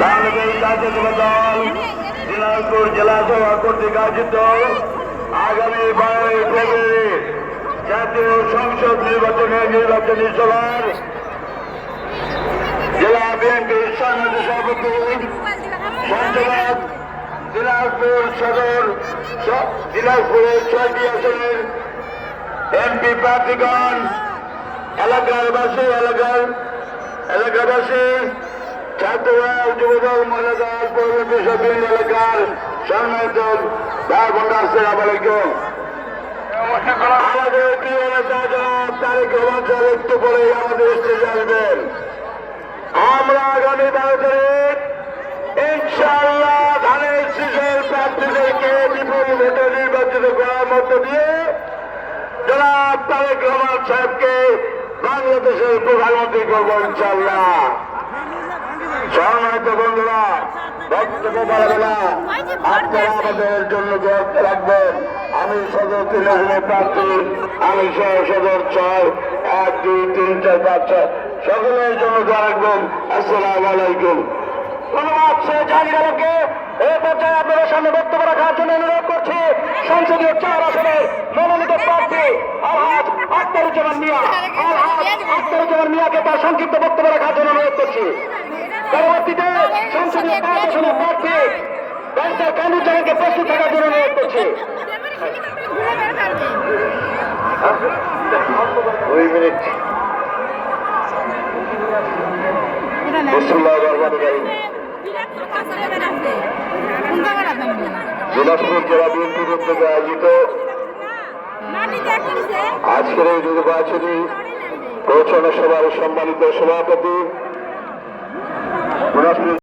বাংলাদেশ জাতীয়তাবাদী দল দিনাজপুর জেলা সভা কর্তৃক আয়োজিত আগামী 12 ফেব্রুয়ারি জাতীয় সংসদ নির্বাচনী সভার জেলা বিএনপির সম্মানিত সভাপতি সংসদ দিনাজপুর সদর দিনাজপুরের 6টি আসনের এমপি প্রার্থীগণ এলাকাবাসী ছাত্রদল যুবদল মহিলা দল পরবর্তী বিভিন্ন এলাকার সম্মানিত ভাই বোনরা আসসালামু আলাইকুম। আমাদের প্রিয় নেতা জনাব তারেক রহমান সাহেব একটু পরে আমাদের স্টেজে আসবেন। আমরা আগামী 12 তারিখ ইনশাআল্লাহ ধানের শীষের প্রার্থীদেরকে বিপুল ভোটে নির্বাচিত করার মধ্য দিয়ে জনাব তারেক রহমান সাহেবকে বাংলাদেশের প্রধানমন্ত্রী করবো ইনশাআল্লাহ। সম্মানিত বন্ধুরা, বক্তব্য বাড়াবে না, আপনারা আমাদের জন্য দোয়া রাখবেন। আমি সদর 3 আসনের প্রার্থী, আমি সদর 6, 1, 2, 3, 4, 5, 6 সকলের জন্য দোয়া রাখবেন। আসসালামু আলাইকুম। ধন্যবাদ। জাহাঙ্গীরকে এই পর্যায়ে আপনাদের সামনে বক্তব্য রাখার জন্য অনুরোধ করছি সংসদীয় 4 আসনের মনোনীত প্রার্থী আলহাজ আখতারুজ্জামান মিয়াকে তার সংক্ষিপ্ত বক্তব্য রাখার জন্য অনুরোধ করছি। পরবর্তীতে সংসদীয় 5 আসনের প্রার্থী ব্যারিস্টার কামরুজ্জামানকে প্রস্তুত থাকার জন্য অনুরোধ করছি। 2 মিনিট। দিনাজপুর জেলা বিএনপির উদ্যোগে আয়োজিত আজকের এই নির্বাচনী প্রচারণা সভার সম্মানিত সভাপতি